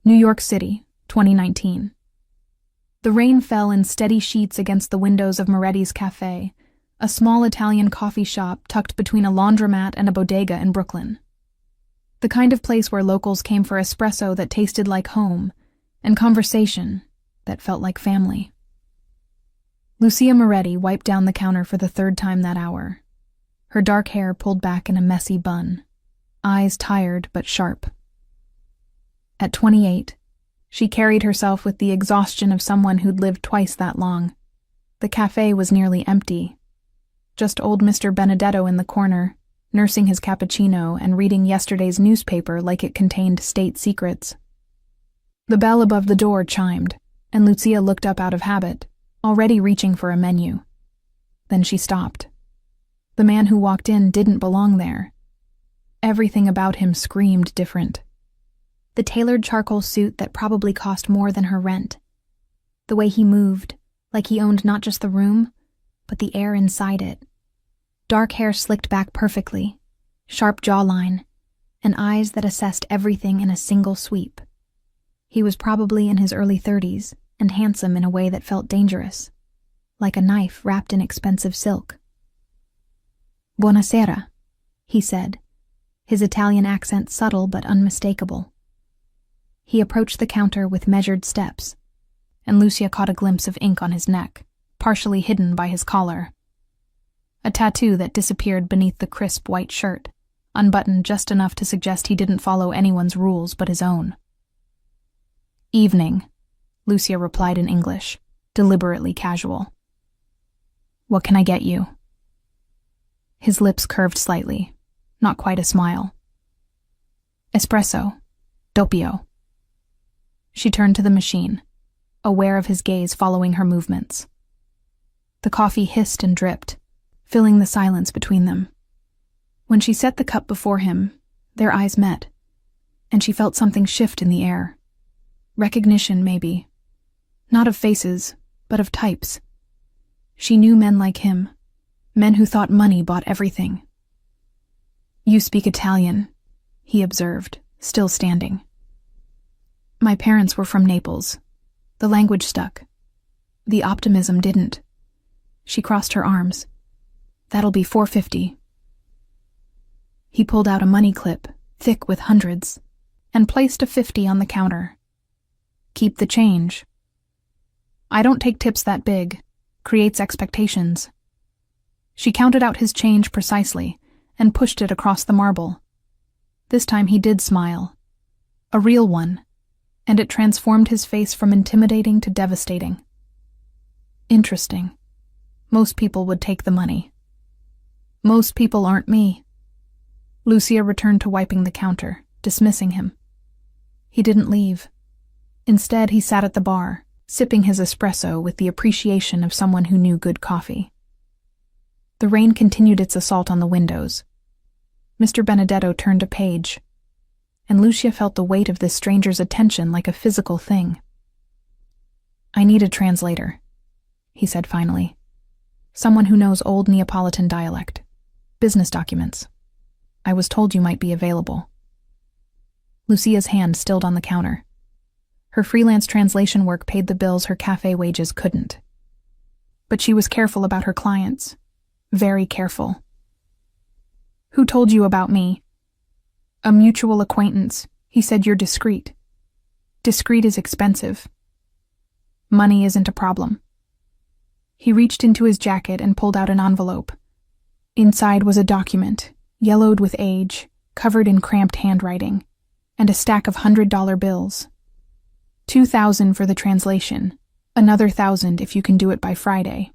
New York City, 2019. The rain fell in steady sheets against the windows of Moretti's Cafe, a small Italian coffee shop tucked between a laundromat and a bodega in Brooklyn. The kind of place where locals came for espresso that tasted like home, and conversation that felt like family. Lucia Moretti wiped down the counter for the third time that hour, her dark hair pulled back in a messy bun, eyes tired but sharp. At 28, she carried herself with the exhaustion of someone who'd lived twice that long. The cafe was nearly empty. Just old Mr. Benedetto in the corner, nursing his cappuccino and reading yesterday's newspaper like it contained state secrets. The bell above the door chimed, and Lucia looked up out of habit, already reaching for a menu. Then she stopped. The man who walked in didn't belong there. Everything about him screamed different. The tailored charcoal suit that probably cost more than her rent. The way he moved, like he owned not just the room, but the air inside it. Dark hair slicked back perfectly, sharp jawline, and eyes that assessed everything in a single sweep. He was probably in his early 30s and handsome in a way that felt dangerous, like a knife wrapped in expensive silk. "Buonasera," he said, his Italian accent subtle but unmistakable. He approached the counter with measured steps, and Lucia caught a glimpse of ink on his neck, partially hidden by his collar. A tattoo that disappeared beneath the crisp white shirt, unbuttoned just enough to suggest he didn't follow anyone's rules but his own. "Evening," Lucia replied in English, deliberately casual. "What can I get you?" His lips curved slightly, not quite a smile. "Espresso. Doppio." She turned to the machine, aware of his gaze following her movements. The coffee hissed and dripped, filling the silence between them. When she set the cup before him, their eyes met, and she felt something shift in the air. Recognition, maybe. Not of faces, but of types. She knew men like him, men who thought money bought everything. "You speak Italian," he observed, still standing. "My parents were from Naples. The language stuck. The optimism didn't." She crossed her arms. "That'll be $4.50. He pulled out a money clip, thick with hundreds, and placed a 50 on the counter. "Keep the change." "I don't take tips that big. Creates expectations." She counted out his change precisely and pushed it across the marble. This time he did smile. A real one, and it transformed his face from intimidating to devastating. Interesting. Most people would take the money. Most people aren't me. Lucia returned to wiping the counter, dismissing him. He didn't leave. Instead, he sat at the bar, sipping his espresso with the appreciation of someone who knew good coffee. The rain continued its assault on the windows. Mr. Benedetto turned a page, and Lucia felt the weight of this stranger's attention like a physical thing. "I need a translator," he said finally. "Someone who knows old Neapolitan dialect. Business documents. I was told you might be available." Lucia's hand stilled on the counter. Her freelance translation work paid the bills her cafe wages couldn't. But she was careful about her clients. Very careful. "Who told you about me?" "A mutual acquaintance. He said you're discreet." "Discreet is expensive." "Money isn't a problem." He reached into his jacket and pulled out an envelope. Inside was a document, yellowed with age, covered in cramped handwriting, and a stack of $100 bills. $2,000 for the translation, another $1,000 if you can do it by Friday.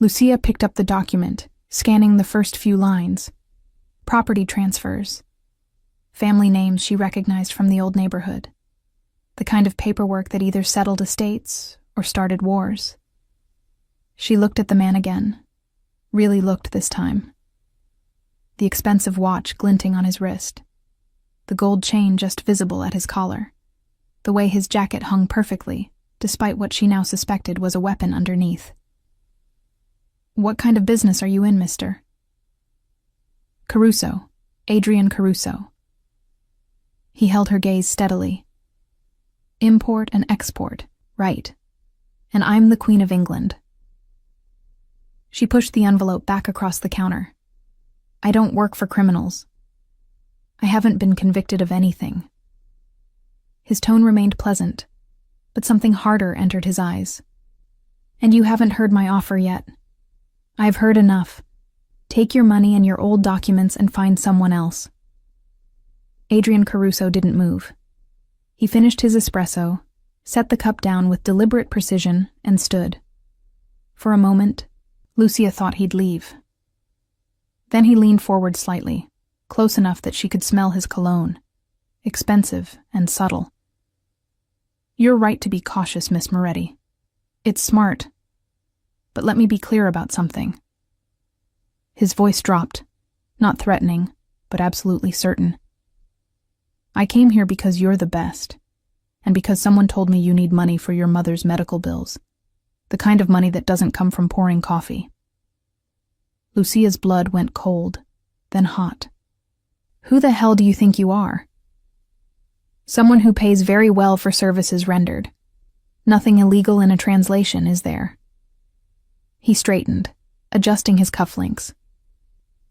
Lucia picked up the document, scanning the first few lines. Property transfers. Family names she recognized from the old neighborhood. The kind of paperwork that either settled estates or started wars. She looked at the man again. Really looked this time. The expensive watch glinting on his wrist. The gold chain just visible at his collar. The way his jacket hung perfectly, despite what she now suspected was a weapon underneath. "What kind of business are you in, mister?" "Caruso. Adrian Caruso." He held her gaze steadily, Import and export, right. And I'm the Queen of England. She pushed the envelope back across the counter. I don't work for criminals. I haven't been convicted of anything. His tone remained pleasant, but something harder entered his eyes. And you haven't heard my offer yet. I've heard enough. Take your money and your old documents and find someone else. Adrian Caruso didn't move. He finished his espresso, set the cup down with deliberate precision, and stood. For a moment, Lucia thought he'd leave. Then he leaned forward slightly, close enough that she could smell his cologne, expensive and subtle. You're right to be cautious, Miss Moretti. It's smart. But let me be clear about something. His voice dropped, not threatening, but absolutely certain. I came here because you're the best, and because someone told me you need money for your mother's medical bills, the kind of money that doesn't come from pouring coffee. Lucia's blood went cold, then hot. Who the hell do you think you are? Someone who pays very well for services rendered. Nothing illegal in a translation, is there? He straightened, adjusting his cufflinks.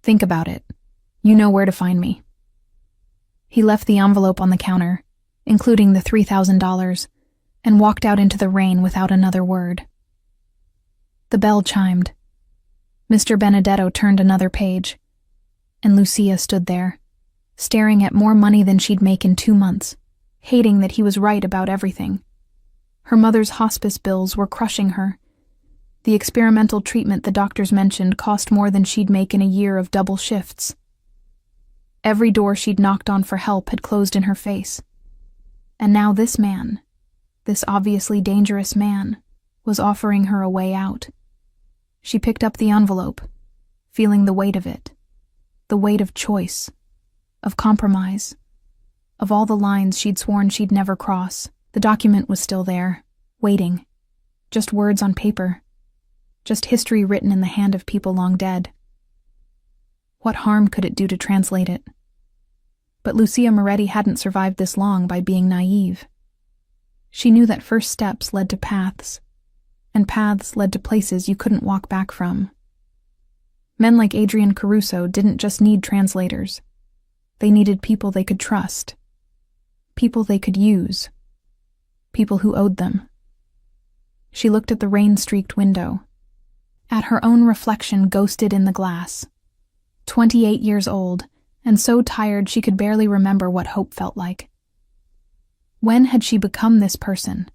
Think about it. You know where to find me. He left the envelope on the counter, including the $3,000, and walked out into the rain without another word. The bell chimed. Mr. Benedetto turned another page, and Lucia stood there, staring at more money than she'd make in 2 months, hating that he was right about everything. Her mother's hospice bills were crushing her. The experimental treatment the doctors mentioned cost more than she'd make in a year of double shifts. Every door she'd knocked on for help had closed in her face. And now this man, this obviously dangerous man, was offering her a way out. She picked up the envelope, feeling the weight of it, the weight of choice, of compromise, of all the lines she'd sworn she'd never cross. The document was still there, waiting, just words on paper, just history written in the hand of people long dead. What harm could it do to translate it? But Lucia Moretti hadn't survived this long by being naive. She knew that first steps led to paths, and paths led to places you couldn't walk back from. Men like Adrian Caruso didn't just need translators. They needed people they could trust, people they could use, people who owed them. She looked at the rain-streaked window, at her own reflection ghosted in the glass. 28 years old, and so tired she could barely remember what hope felt like. When had she become this person?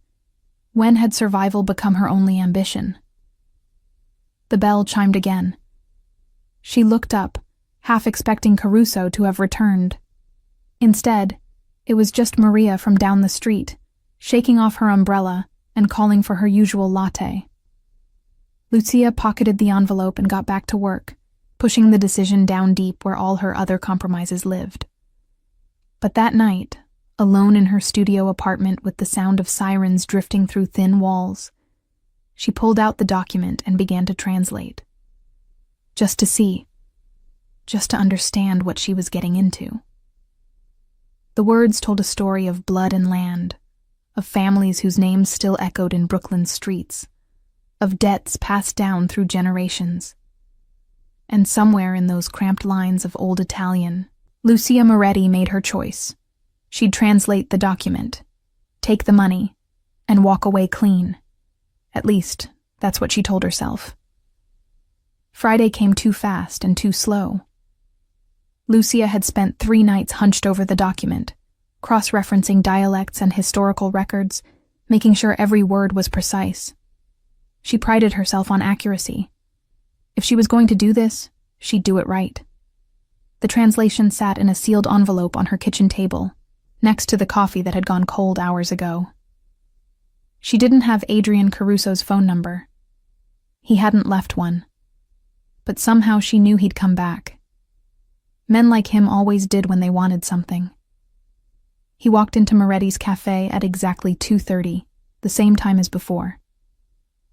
When had survival become her only ambition? The bell chimed again. She looked up, half expecting Caruso to have returned. Instead, it was just Maria from down the street, shaking off her umbrella and calling for her usual latte. Lucia pocketed the envelope and got back to work, pushing the decision down deep where all her other compromises lived. But that night, alone in her studio apartment with the sound of sirens drifting through thin walls, she pulled out the document and began to translate. Just to see, just to understand what she was getting into. The words told a story of blood and land, of families whose names still echoed in Brooklyn's streets, of debts passed down through generations. And somewhere in those cramped lines of old Italian, Lucia Moretti made her choice. She'd translate the document, take the money, and walk away clean. At least, that's what she told herself. Friday came too fast and too slow. Lucia had spent 3 nights hunched over the document, cross-referencing dialects and historical records, making sure every word was precise. She prided herself on accuracy. If she was going to do this, she'd do it right. The translation sat in a sealed envelope on her kitchen table, next to the coffee that had gone cold hours ago. She didn't have Adrian Caruso's phone number. He hadn't left one. But somehow she knew he'd come back. Men like him always did when they wanted something. He walked into Moretti's cafe at exactly 2:30, the same time as before.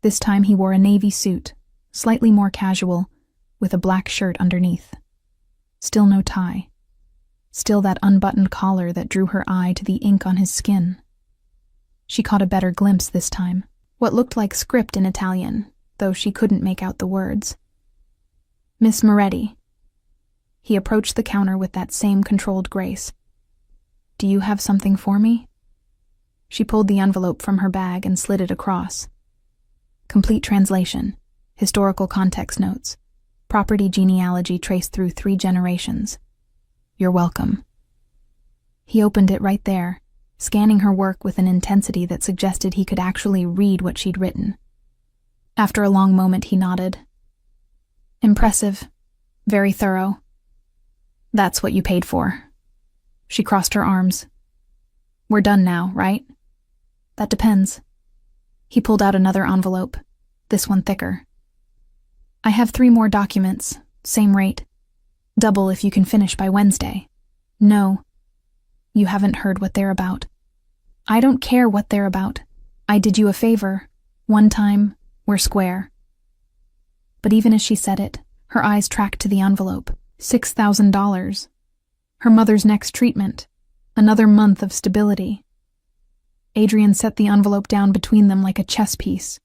This time he wore a navy suit, slightly more casual, with a black shirt underneath. Still no tie. Still that unbuttoned collar that drew her eye to the ink on his skin. She caught a better glimpse this time. What looked like script in Italian, though she couldn't make out the words. Miss Moretti. He approached the counter with that same controlled grace. Do you have something for me? She pulled the envelope from her bag and slid it across. Complete translation, historical context notes, property genealogy traced through 3 generations. You're welcome. He opened it right there, scanning her work with an intensity that suggested he could actually read what she'd written. After a long moment, he nodded. Impressive. Very thorough. That's what you paid for. She crossed her arms. We're done now, right? That depends. He pulled out another envelope, this one thicker. I have 3 more documents, same rate. Double if you can finish by Wednesday. No. You haven't heard what they're about. I don't care what they're about. I did you a favor. One time, we're square. But even as she said it, her eyes tracked to the envelope. $6,000. Her mother's next treatment. Another month of stability. Adrian set the envelope down between them like a chess piece.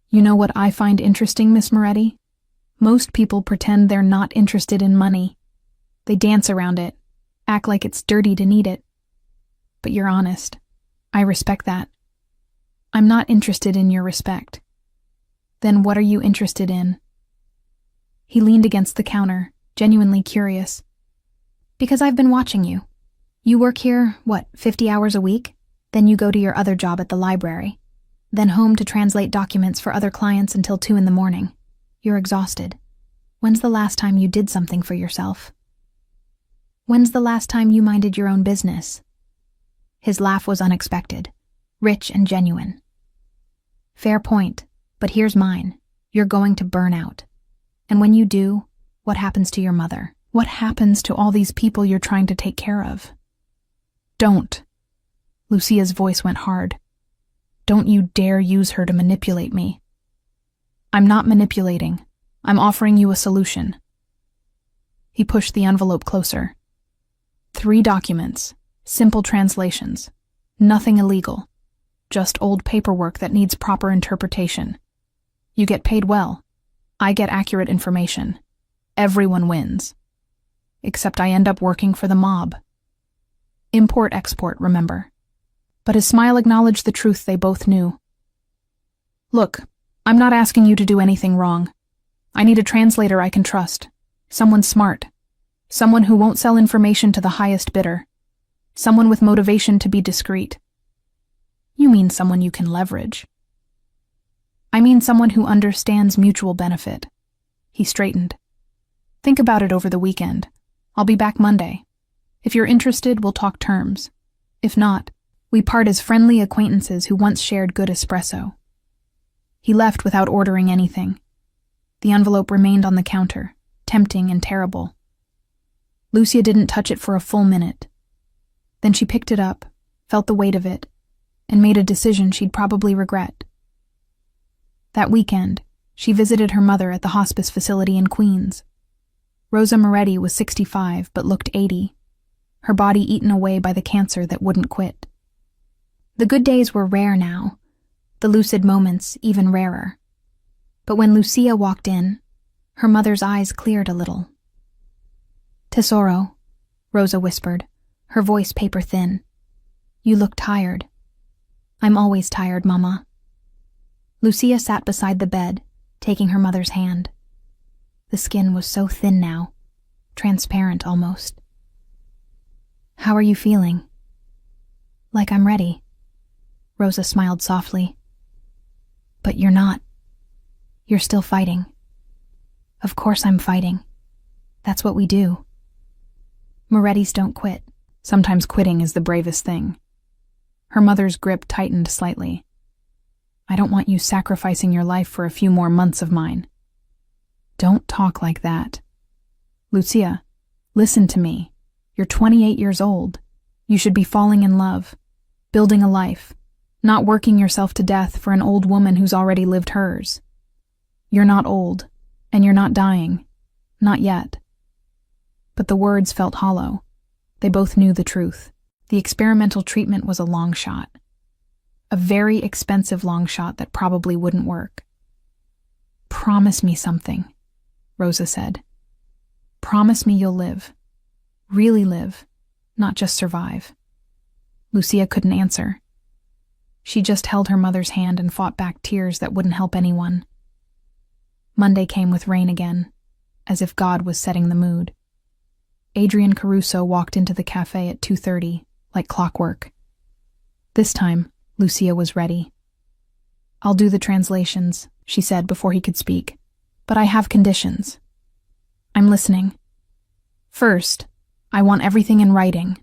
You know what I find interesting, Miss Moretti? Most people pretend they're not interested in money. They dance around it, act like it's dirty to need it. But you're honest. I respect that. I'm not interested in your respect. Then what are you interested in? He leaned against the counter, genuinely curious. Because I've been watching you. You work here, 50 hours a week? Then you go to your other job at the library. Then home to translate documents for other clients until 2 a.m. You're exhausted. When's the last time you did something for yourself? When's the last time you minded your own business? His laugh was unexpected, rich and genuine. Fair point, but here's mine. You're going to burn out. And when you do, what happens to your mother? What happens to all these people you're trying to take care of? Don't. Lucia's voice went hard. Don't you dare use her to manipulate me. I'm not manipulating. I'm offering you a solution. He pushed the envelope closer. 3 documents, simple translations, nothing illegal, just old paperwork that needs proper interpretation. You get paid well. I get accurate information. Everyone wins. Except I end up working for the mob. Import-export, remember. But his smile acknowledged the truth they both knew. Look, I'm not asking you to do anything wrong. I need a translator I can trust. Someone smart. Someone who won't sell information to the highest bidder. Someone with motivation to be discreet. You mean someone you can leverage. I mean someone who understands mutual benefit. He straightened. Think about it over the weekend. I'll be back Monday. If you're interested, we'll talk terms. If not, we part as friendly acquaintances who once shared good espresso. He left without ordering anything. The envelope remained on the counter, tempting and terrible. Lucia didn't touch it for a full minute. Then she picked it up, felt the weight of it, and made a decision she'd probably regret. That weekend, she visited her mother at the hospice facility in Queens. Rosa Moretti was 65 but looked 80, her body eaten away by the cancer that wouldn't quit. The good days were rare now, the lucid moments even rarer. But when Lucia walked in, her mother's eyes cleared a little. Tesoro, Rosa whispered, her voice paper-thin. You look tired. I'm always tired, Mama. Lucia sat beside the bed, taking her mother's hand. The skin was so thin now, transparent almost. How are you feeling? Like I'm ready. Rosa smiled softly. But you're not. You're still fighting. Of course I'm fighting. That's what we do. Morettis don't quit. Sometimes quitting is the bravest thing. Her mother's grip tightened slightly. I don't want you sacrificing your life for a few more months of mine. Don't talk like that. Lucia, listen to me. You're 28 years old. You should be falling in love, building a life, not working yourself to death for an old woman who's already lived hers. You're not old, and you're not dying. Not yet. But the words felt hollow. They both knew the truth. The experimental treatment was a long shot. A very expensive long shot that probably wouldn't work. "Promise me something," Rosa said. "Promise me you'll live. Really live, not just survive." Lucia couldn't answer. She just held her mother's hand and fought back tears that wouldn't help anyone. Monday came with rain again, as if God was setting the mood. Adrian Caruso walked into the cafe at 2:30, like clockwork. This time, Lucia was ready. "I'll do the translations," she said before he could speak. "But I have conditions." "I'm listening." "First, I want everything in writing.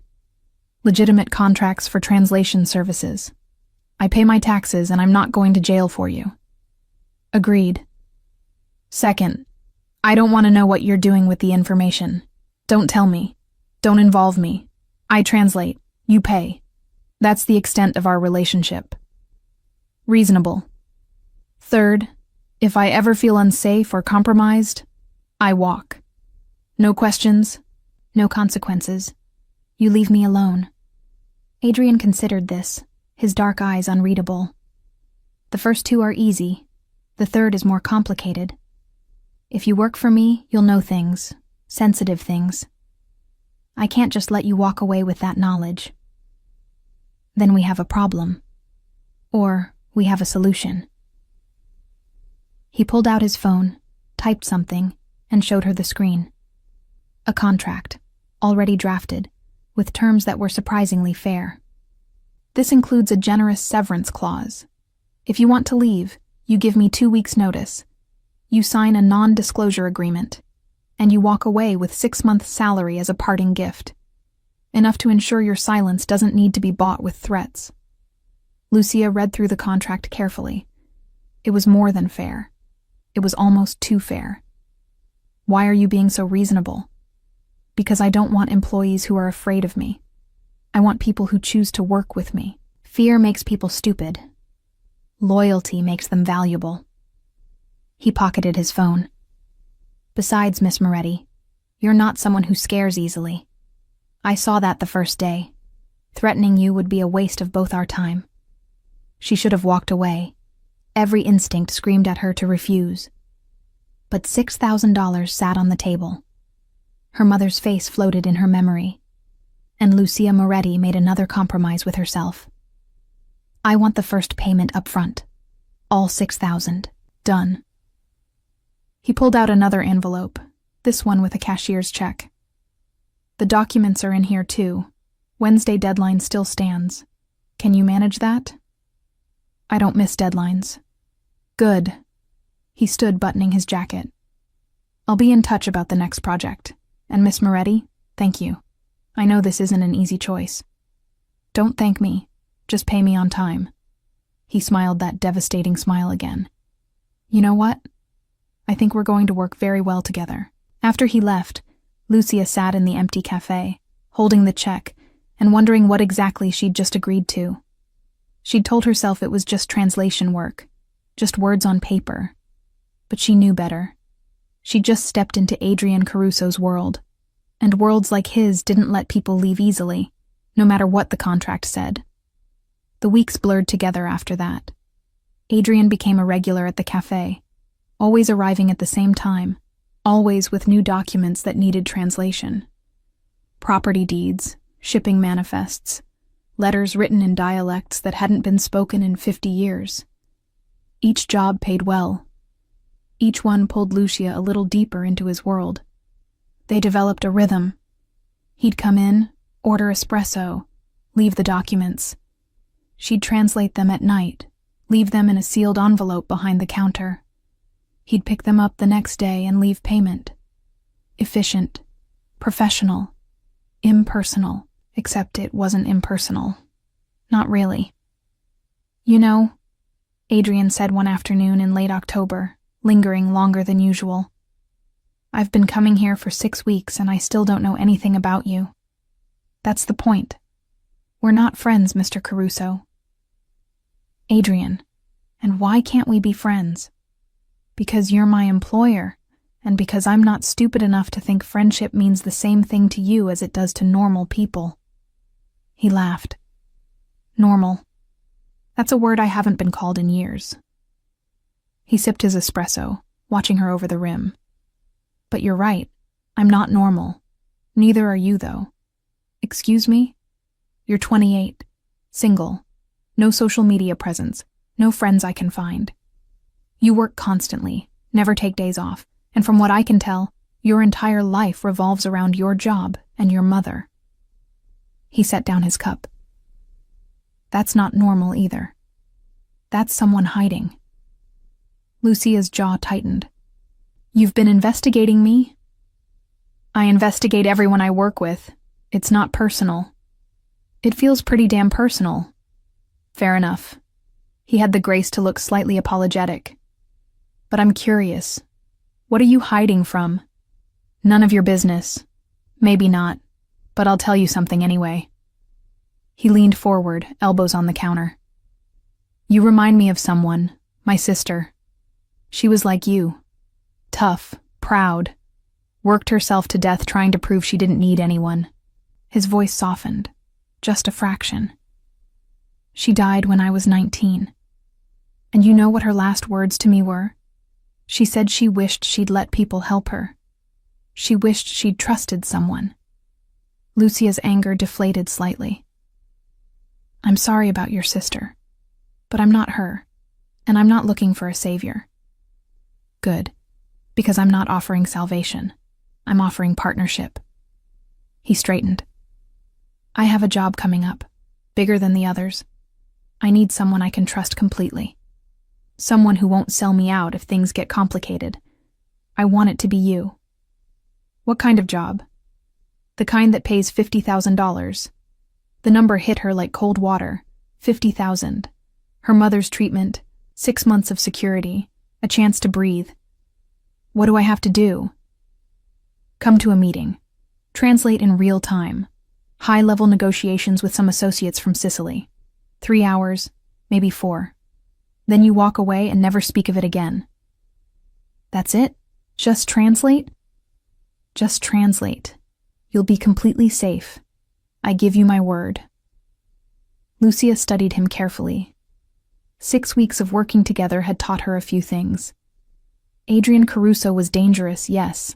Legitimate contracts for translation services. I pay my taxes and I'm not going to jail for you." "Agreed." "Second, I don't want to know what you're doing with the information. Don't tell me. Don't involve me. I translate. You pay. That's the extent of our relationship." "Reasonable." "Third, if I ever feel unsafe or compromised, I walk. No questions, no consequences. You leave me alone." Adrian considered this, his dark eyes unreadable. "The first two are easy. The third is more complicated. If you work for me, you'll know things, sensitive things. I can't just let you walk away with that knowledge. Then we have a problem. Or we have a solution." He pulled out his phone, typed something, and showed her the screen. A contract, already drafted, with terms that were surprisingly fair. "This includes a generous severance clause. If you want to leave, you give me 2 weeks' notice. You sign a non-disclosure agreement, and you walk away with 6 months' salary as a parting gift. Enough to ensure your silence doesn't need to be bought with threats." Lucia read through the contract carefully. It was more than fair. It was almost too fair. "Why are you being so reasonable?" "Because I don't want employees who are afraid of me. I want people who choose to work with me. Fear makes people stupid. Loyalty makes them valuable." He pocketed his phone. "Besides, Miss Moretti, you're not someone who scares easily. I saw that the first day. Threatening you would be a waste of both our time." She should have walked away. Every instinct screamed at her to refuse. But $6,000 sat on the table. Her mother's face floated in her memory, and Lucia Moretti made another compromise with herself. "I want the first payment up front. All $6,000. Done." He pulled out another envelope, this one with a cashier's check. "The documents are in here too. Wednesday deadline still stands. Can you manage that?" "I don't miss deadlines." "Good." He stood buttoning his jacket. "I'll be in touch about the next project. And Miss Moretti, thank you. I know this isn't an easy choice." "Don't thank me. Just pay me on time." He smiled that devastating smile again. "You know what? I think we're going to work very well together." After he left, Lucia sat in the empty cafe, holding the check and wondering what exactly she'd just agreed to. She'd told herself it was just translation work, just words on paper. But she knew better. She just stepped into Adrian Caruso's world, and worlds like his didn't let people leave easily, no matter what the contract said. The weeks blurred together after that. Adrian became a regular at the cafe, always arriving at the same time, always with new documents that needed translation. Property deeds, shipping manifests, letters written in dialects that hadn't been spoken in 50 years. Each job paid well. Each one pulled Lucia a little deeper into his world. They developed a rhythm. He'd come in, order espresso, leave the documents. She'd translate them at night, leave them in a sealed envelope behind the counter. He'd pick them up the next day and leave payment. Efficient, professional, impersonal, except it wasn't impersonal. Not really. "You know," Adrian said one afternoon in late October, lingering longer than usual, "I've been coming here for 6 weeks and I still don't know anything about you. That's the point. We're not friends, Mr. Caruso." "Adrian, and why can't we be friends?" "Because you're my employer, and because I'm not stupid enough to think friendship means the same thing to you as it does to normal people." He laughed. "Normal. That's a word I haven't been called in years. He sipped his espresso, watching her over the rim. But you're right. I'm not normal. Neither are you, though. Excuse me? You're 28, single, no social media presence, no friends I can find. You work constantly, never take days off, and from what I can tell, your entire life revolves around your job and your mother. He set down his cup. That's not normal either. That's someone hiding. Lucia's jaw tightened. You've been investigating me? I investigate everyone I work with. It's not personal. It feels pretty damn personal. Fair enough. He had the grace to look slightly apologetic. But I'm curious. What are you hiding from? None of your business. Maybe not, but I'll tell you something anyway. He leaned forward, elbows on the counter. You remind me of someone, my sister. She was like you. Tough, proud. Worked herself to death trying to prove she didn't need anyone. His voice softened, just a fraction. She died when I was 19. And you know what her last words to me were? She said she wished she'd let people help her. She wished she'd trusted someone. Lucia's anger deflated slightly. I'm sorry about your sister, but I'm not her, and I'm not looking for a savior. Good, because I'm not offering salvation. I'm offering partnership. He straightened. I have a job coming up, bigger than the others. I need someone I can trust completely. Someone who won't sell me out if things get complicated. I want it to be you. What kind of job? The kind that pays $50,000. The number hit her like cold water. 50,000. Her mother's treatment, 6 months of security, a chance to breathe. What do I have to do? Come to a meeting. Translate in real time. High-level negotiations with some associates from Sicily. 3 hours, maybe 4. Then you walk away and never speak of it again. That's it? Just translate? Just translate. You'll be completely safe. I give you my word. Lucia studied him carefully. 6 weeks of working together had taught her a few things. Adrian Caruso was dangerous, yes,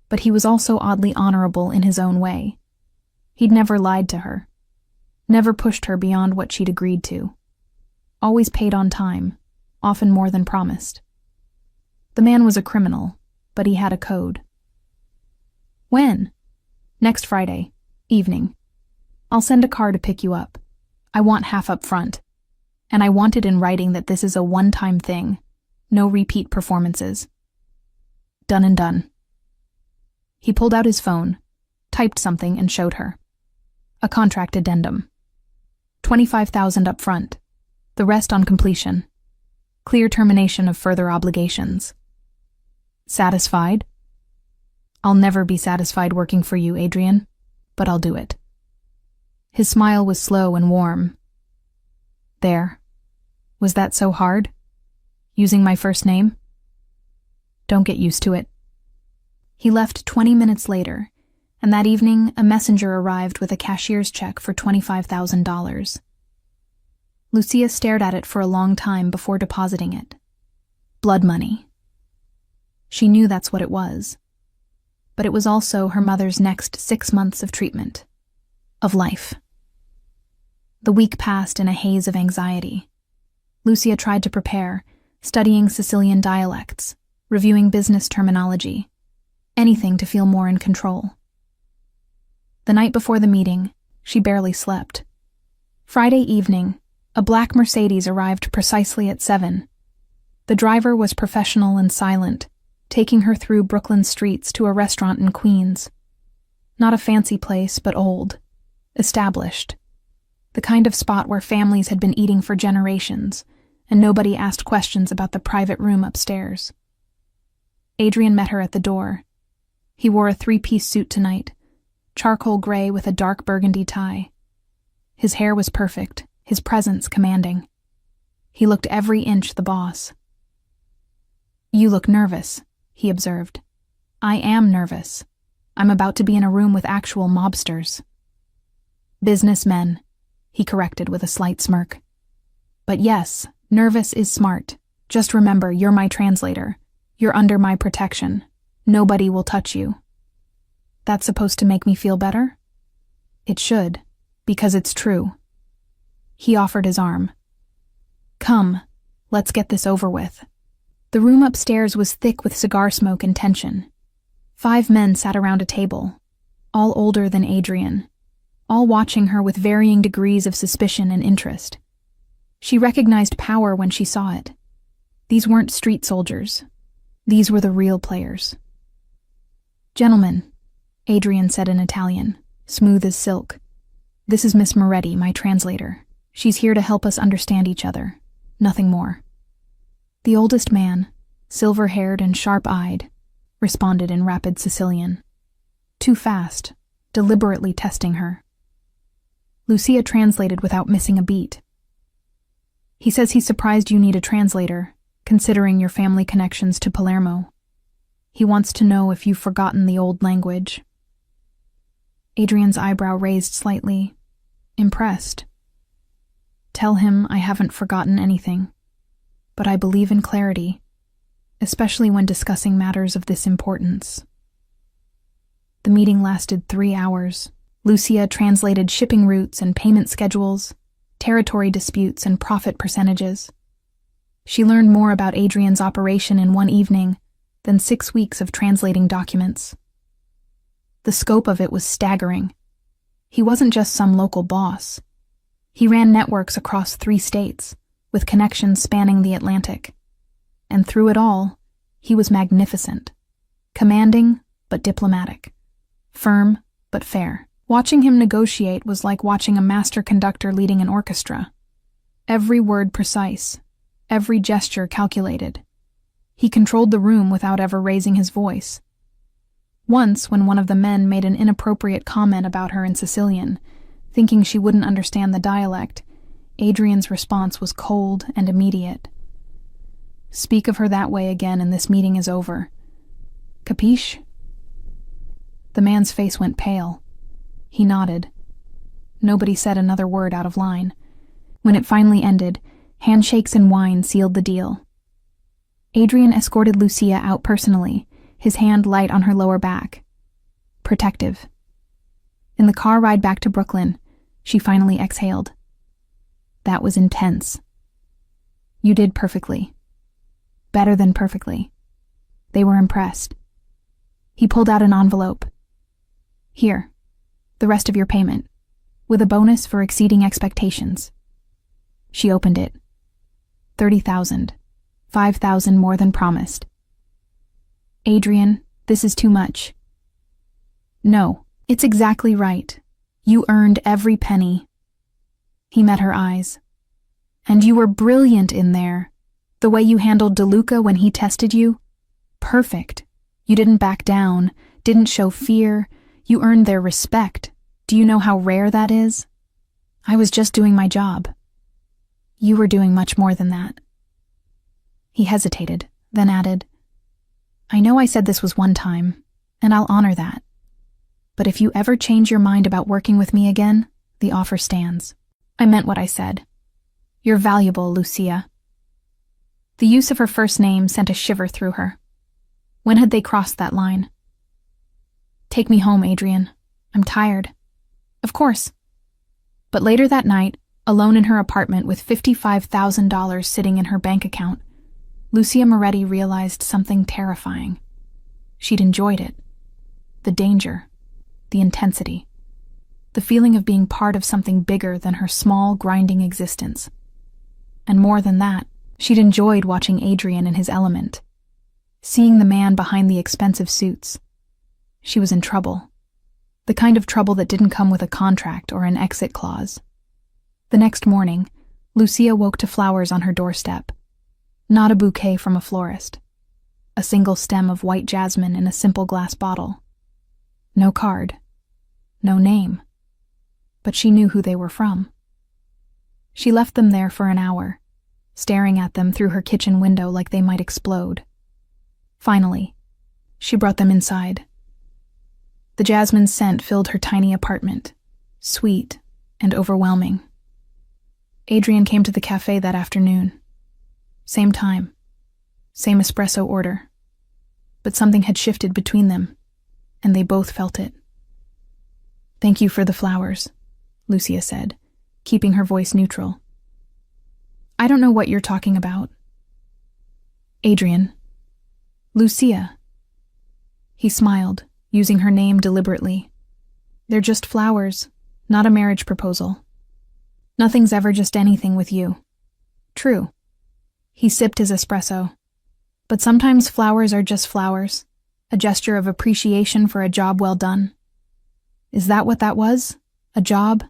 but he was also oddly honorable in his own way. He'd never lied to her, never pushed her beyond what she'd agreed to. Always paid on time, often more than promised. The man was a criminal, but he had a code. When? Next Friday, evening. I'll send a car to pick you up. I want half up front. And I want it in writing that this is a one-time thing. No repeat performances. Done and done. He pulled out his phone, typed something, and showed her. A contract addendum. $25,000 up front. The rest on completion. Clear termination of further obligations. Satisfied? I'll never be satisfied working for you, Adrian, but I'll do it. His smile was slow and warm. There. Was that so hard? Using my first name? Don't get used to it. He left 20 minutes later, and that evening a messenger arrived with a cashier's check for $25,000. Lucia stared at it for a long time before depositing it. Blood money. She knew that's what it was. But it was also her mother's next 6 months of treatment. Of life. The week passed in a haze of anxiety. Lucia tried to prepare, studying Sicilian dialects, reviewing business terminology, anything to feel more in control. The night before the meeting, she barely slept. Friday evening, a black Mercedes arrived precisely at 7. The driver was professional and silent, taking her through Brooklyn streets to a restaurant in Queens. Not a fancy place, but old, established. The kind of spot where families had been eating for generations, and nobody asked questions about the private room upstairs. Adrian met her at the door. He wore a 3-piece suit tonight, charcoal gray with a dark burgundy tie. His hair was perfect, his presence commanding. He looked every inch the boss. You look nervous, he observed. I am nervous. I'm about to be in a room with actual mobsters. Businessmen, he corrected with a slight smirk. But yes, nervous is smart. Just remember, you're my translator. You're under my protection. Nobody will touch you. That's supposed to make me feel better? It should, because it's true. He offered his arm. Come, let's get this over with. The room upstairs was thick with cigar smoke and tension. 5 men sat around a table, all older than Adrian, all watching her with varying degrees of suspicion and interest. She recognized power when she saw it. These weren't street soldiers. These were the real players. Gentlemen, Adrian said in Italian, smooth as silk. This is Miss Moretti, my translator. She's here to help us understand each other. Nothing more. The oldest man, silver-haired and sharp-eyed, responded in rapid Sicilian. Too fast, deliberately testing her. Lucia translated without missing a beat. He says he's surprised you need a translator, considering your family connections to Palermo. He wants to know if you've forgotten the old language. Adrian's eyebrow raised slightly, impressed. Tell him I haven't forgotten anything, but I believe in clarity, especially when discussing matters of this importance. The meeting lasted 3 hours. Lucia translated shipping routes and payment schedules, territory disputes and profit percentages. She learned more about Adrian's operation in one evening than 6 weeks of translating documents. The scope of it was staggering. He wasn't just some local boss. He ran networks across 3 states, with connections spanning the Atlantic. And through it all, he was magnificent. Commanding, but diplomatic. Firm, but fair. Watching him negotiate was like watching a master conductor leading an orchestra. Every word precise, every gesture calculated. He controlled the room without ever raising his voice. Once, when one of the men made an inappropriate comment about her in Sicilian, thinking she wouldn't understand the dialect, Adrian's response was cold and immediate. Speak of her that way again and this meeting is over. Capiche? The man's face went pale. He nodded. Nobody said another word out of line. When it finally ended, handshakes and wine sealed the deal. Adrian escorted Lucia out personally, his hand light on her lower back. Protective. In the car ride back to Brooklyn, she finally exhaled. That was intense. You did perfectly. Better than perfectly. They were impressed. He pulled out an envelope. Here, the rest of your payment, with a bonus for exceeding expectations. She opened it. 30,000. 5,000 more than promised. Adrian, this is too much. No, it's exactly right. You earned every penny. He met her eyes. And you were brilliant in there. The way you handled DeLuca when he tested you? Perfect. You didn't back down, didn't show fear. You earned their respect. Do you know how rare that is? I was just doing my job. You were doing much more than that. He hesitated, then added, I know I said this was one time, and I'll honor that. But if you ever change your mind about working with me again, the offer stands. I meant what I said. You're valuable, Lucia. The use of her first name sent a shiver through her. When had they crossed that line? Take me home, Adrian. I'm tired. Of course. But later that night, alone in her apartment with $55,000 sitting in her bank account, Lucia Moretti realized something terrifying. She'd enjoyed it. The danger, the intensity, the feeling of being part of something bigger than her small, grinding existence. And more than that, she'd enjoyed watching Adrian in his element, seeing the man behind the expensive suits. She was in trouble. The kind of trouble that didn't come with a contract or an exit clause. The next morning, Lucia woke to flowers on her doorstep. Not a bouquet from a florist. A single stem of white jasmine in a simple glass bottle. No card. No name. But she knew who they were from. She left them there for an hour, staring at them through her kitchen window like they might explode. Finally, she brought them inside. The jasmine scent filled her tiny apartment, sweet and overwhelming. Adrian came to the cafe that afternoon. Same time. Same espresso order. But something had shifted between them, and they both felt it. "Thank you for the flowers," Lucia said, keeping her voice neutral. "I don't know what you're talking about." "Adrian." "Lucia." He smiled, using her name deliberately. "They're just flowers, not a marriage proposal. Nothing's ever just anything with you." "True." He sipped his espresso. "But sometimes flowers are just flowers, a gesture of appreciation for a job well done." "Is that what that was? A job?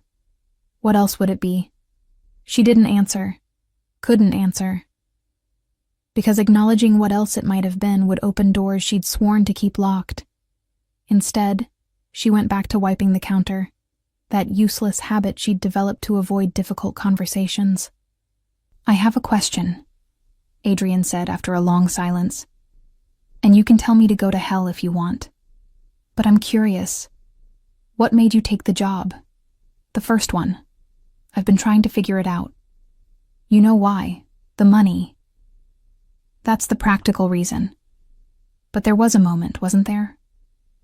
What else would it be?" She didn't answer. Couldn't answer. Because acknowledging what else it might have been would open doors she'd sworn to keep locked. Instead, she went back to wiping the counter, that useless habit she'd developed to avoid difficult conversations. "I have a question," Adrian said after a long silence. "And you can tell me to go to hell if you want. But I'm curious. What made you take the job? The first one. I've been trying to figure it out. You know why. The money. That's the practical reason. But there was a moment, wasn't there?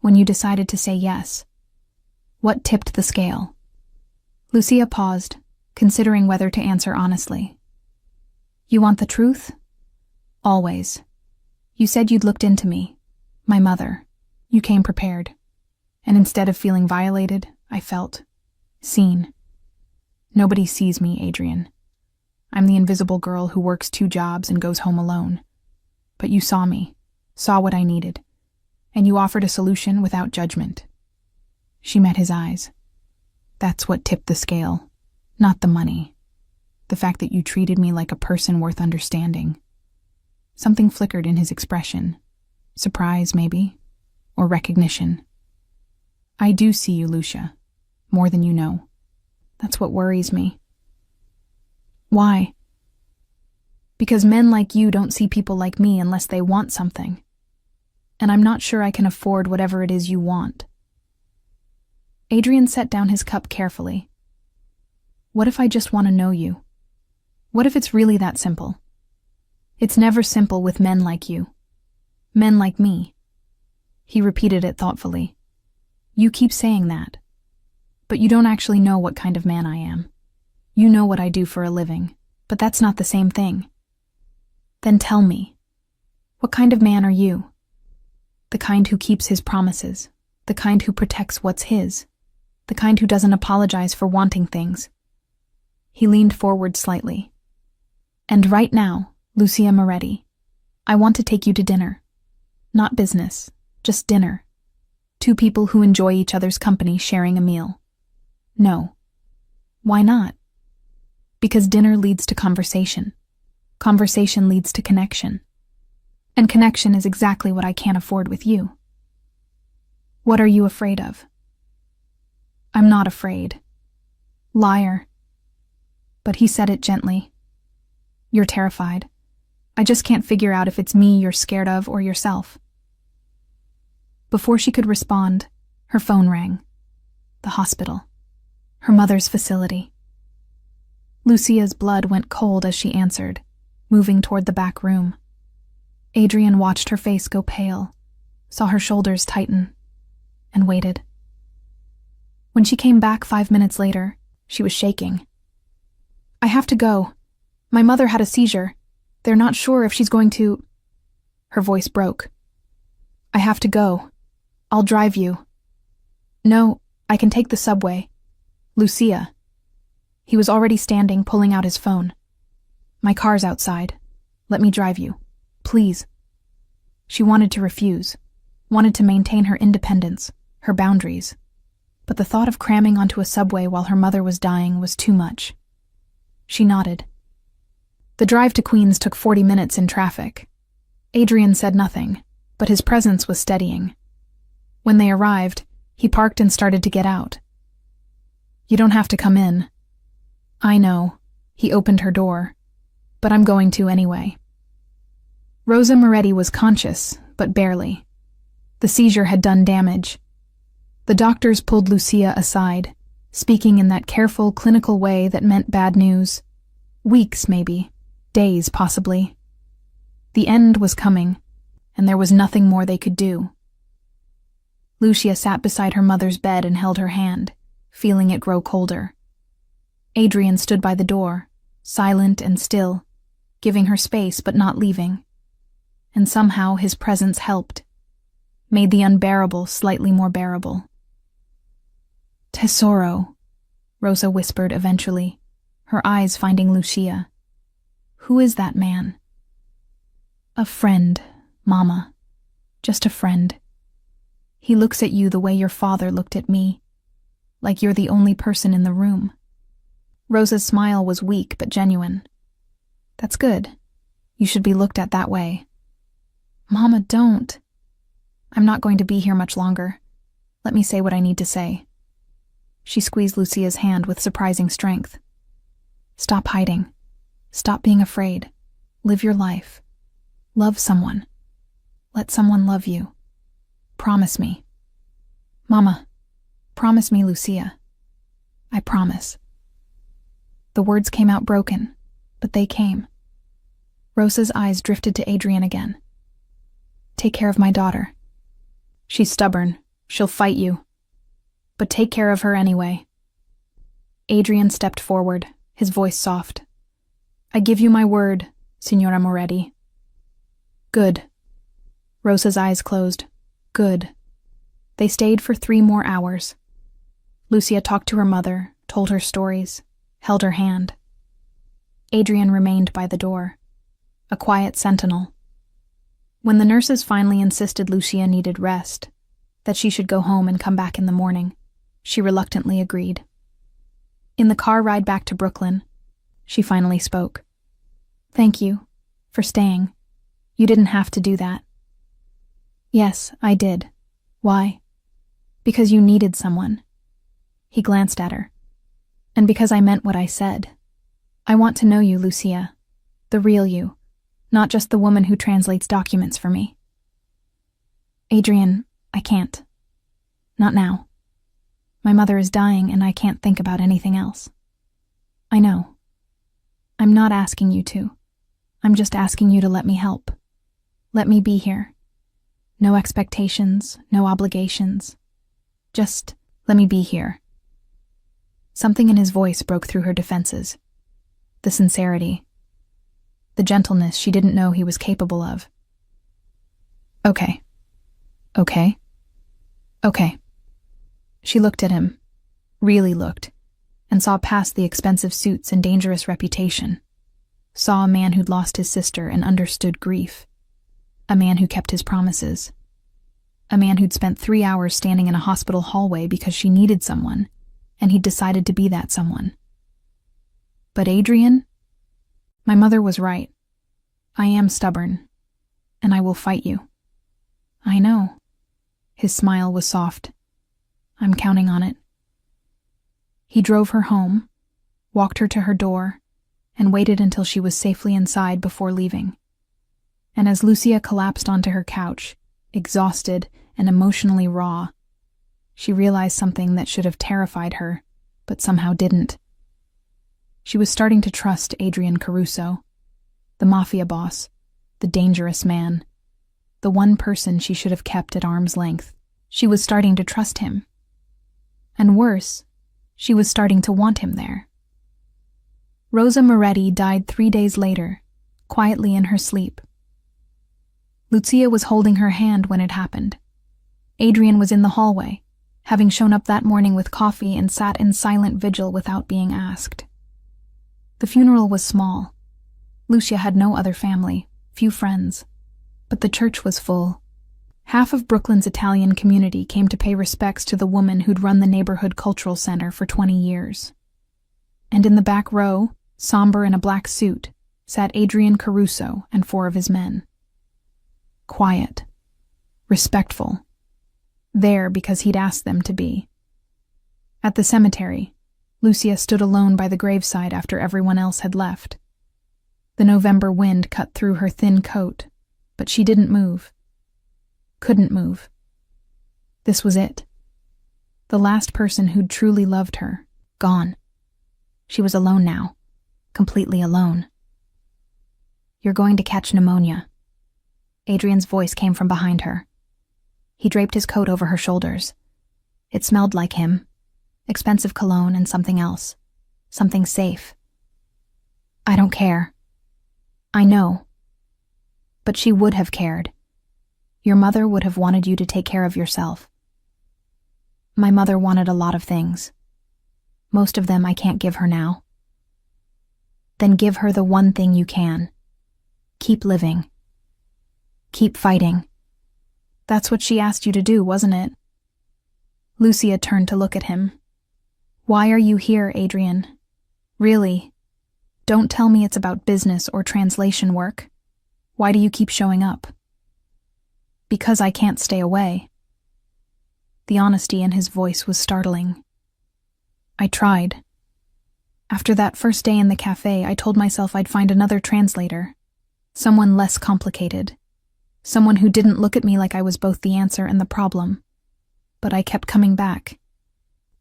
When you decided to say yes. What tipped the scale?" Lucia paused, considering whether to answer honestly. "You want the truth?" "Always. You said you'd looked into me, my mother. You came prepared. And instead of feeling violated, I felt seen. Nobody sees me, Adrian. I'm the invisible girl who works 2 jobs and goes home alone. But you saw me, saw what I needed, and you offered a solution without judgment." She met his eyes. "That's what tipped the scale, not the money. The fact that you treated me like a person worth understanding." Something flickered in his expression. Surprise, maybe, or recognition. "I do see you, Lucia, more than you know. That's what worries me." "Why?" "Because men like you don't see people like me unless they want something. And I'm not sure I can afford whatever it is you want." Adrian set down his cup carefully. "What if I just want to know you? What if it's really that simple? It's never simple with men like you. Men like me." He repeated it thoughtfully. "You keep saying that. But you don't actually know what kind of man I am. You know what I do for a living, but that's not the same thing. Then tell me, what kind of man are you? The kind who keeps his promises, the kind who protects what's his, the kind who doesn't apologize for wanting things." He leaned forward slightly. "And right now, Lucia Moretti, I want to take you to dinner. Not business, just dinner. 2 people who enjoy each other's company sharing a meal." "No." "Why not?" "Because dinner leads to conversation. Conversation leads to connection. And connection is exactly what I can't afford with you." "What are you afraid of?" "I'm not afraid." "Liar." But he said it gently. "You're terrified. I just can't figure out if it's me you're scared of or yourself." Before she could respond, her phone rang. The hospital. Her mother's facility. Lucia's blood went cold as she answered, moving toward the back room. Adrian watched her face go pale, saw her shoulders tighten, and waited. When she came back 5 minutes later, she was shaking. "I have to go. My mother had a seizure. They're not sure if she's going to—" Her voice broke. "I have to go. I'll drive you." "No, I can take the subway." "Lucia." He was already standing, pulling out his phone. "My car's outside. Let me drive you. Please." She wanted to refuse, wanted to maintain her independence, her boundaries. But the thought of cramming onto a subway while her mother was dying was too much. She nodded. The drive to Queens took 40 minutes in traffic. Adrian said nothing, but his presence was steadying. When they arrived, he parked and started to get out. "You don't have to come in." "I know." He opened her door. "But I'm going to anyway." Rosa Moretti was conscious, but barely. The seizure had done damage. The doctors pulled Lucia aside, speaking in that careful, clinical way that meant bad news. Weeks, maybe. Days, possibly. The end was coming, and there was nothing more they could do. Lucia sat beside her mother's bed and held her hand, feeling it grow colder. Adrian stood by the door, silent and still, giving her space but not leaving. And somehow his presence helped, made the unbearable slightly more bearable. "Tesoro," Rosa whispered eventually, her eyes finding Lucia. "Who is that man?" "A friend, Mama. Just a friend. He looks at you the way your father looked at me, like you're the only person in the room." Rosa's smile was weak but genuine. "That's good. You should be looked at that way." "Mama, don't. I'm not going to be here much longer. Let me say what I need to say." She squeezed Lucia's hand with surprising strength. "Stop hiding. Stop being afraid. Live your life. Love someone. Let someone love you. Promise me." "Mama, promise me, Lucia." "I promise." The words came out broken, but they came. Rosa's eyes drifted to Adrian again. "Take care of my daughter. She's stubborn. She'll fight you. But take care of her anyway." Adrian stepped forward, his voice soft. "I give you my word, Signora Moretti." "Good." Rosa's eyes closed. "Good." They stayed for 3 more hours. Lucia talked to her mother, told her stories, held her hand. Adrian remained by the door, a quiet sentinel. When the nurses finally insisted Lucia needed rest, that she should go home and come back in the morning, she reluctantly agreed. In the car ride back to Brooklyn, she finally spoke. "Thank you for staying. You didn't have to do that." "Yes, I did. Why?" "Because you needed someone." He glanced at her. "And because I meant what I said. I want to know you, Lucia. The real you, not just the woman who translates documents for me." "Adrian, I can't. Not now. My mother is dying and I can't think about anything else." "I know. I'm not asking you to. I'm just asking you to let me help. Let me be here. No expectations, no obligations. Just let me be here." Something in his voice broke through her defenses. The sincerity. The gentleness she didn't know he was capable of. "Okay. Okay. Okay." She looked at him, really looked, and saw past the expensive suits and dangerous reputation. Saw a man who'd lost his sister and understood grief. A man who kept his promises. A man who'd spent 3 hours standing in a hospital hallway because she needed someone, and he'd decided to be that someone. But Adrian? My mother was right. I am stubborn, and I will fight you. I know. His smile was soft. I'm counting on it. He drove her home, walked her to her door, and waited until she was safely inside before leaving. And as Lucia collapsed onto her couch, exhausted and emotionally raw, she realized something that should have terrified her, but somehow didn't. She was starting to trust Adrian Caruso, the Mafia boss, the dangerous man, the one person she should have kept at arm's length. She was starting to trust him. And worse, she was starting to want him there. Rosa Moretti died 3 days later, quietly in her sleep. Lucia was holding her hand when it happened. Adrian was in the hallway, having shown up that morning with coffee and sat in silent vigil without being asked. The funeral was small. Lucia had no other family, few friends, but the church was full. Half of Brooklyn's Italian community came to pay respects to the woman who'd run the neighborhood cultural center for 20 years. And in the back row, somber in a black suit, sat Adrian Caruso and 4 of his men. Quiet. Respectful. There because he'd asked them to be. At the cemetery, Lucia stood alone by the graveside after everyone else had left. The November wind cut through her thin coat, but she didn't move. Couldn't move. This was it. The last person who'd truly loved her, gone. She was alone now, completely alone. "You're going to catch pneumonia." Adrian's voice came from behind her. He draped his coat over her shoulders. It smelled like him, expensive cologne and something else, something safe. "I don't care." "I know. But she would have cared. Your mother would have wanted you to take care of yourself." "My mother wanted a lot of things. Most of them I can't give her now." "Then give her the one thing you can. Keep living. Keep fighting." "That's what she asked you to do, wasn't it?" Lucia turned to look at him. "Why are you here, Adrian? Really? Don't tell me it's about business or translation work. Why do you keep showing up?" "Because I can't stay away." The honesty in his voice was startling. "I tried. After that first day in the cafe, I told myself I'd find another translator. Someone less complicated. Someone who didn't look at me like I was both the answer and the problem. But I kept coming back.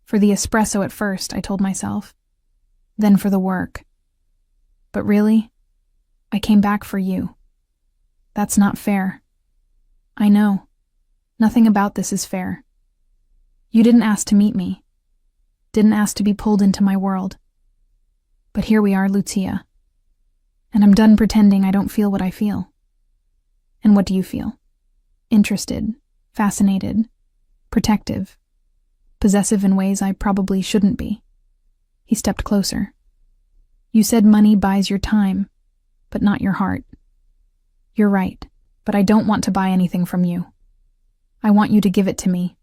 For the espresso at first, I told myself. Then for the work. But really, I came back for you. That's not fair. I know. Nothing about this is fair. You didn't ask to meet me. Didn't ask to be pulled into my world. But here we are, Lucia. And I'm done pretending I don't feel what I feel. And what do you feel? Interested, fascinated, protective, possessive in ways I probably shouldn't be." He stepped closer. "You said money buys your time, but not your heart. You're right, but I don't want to buy anything from you. I want you to give it to me.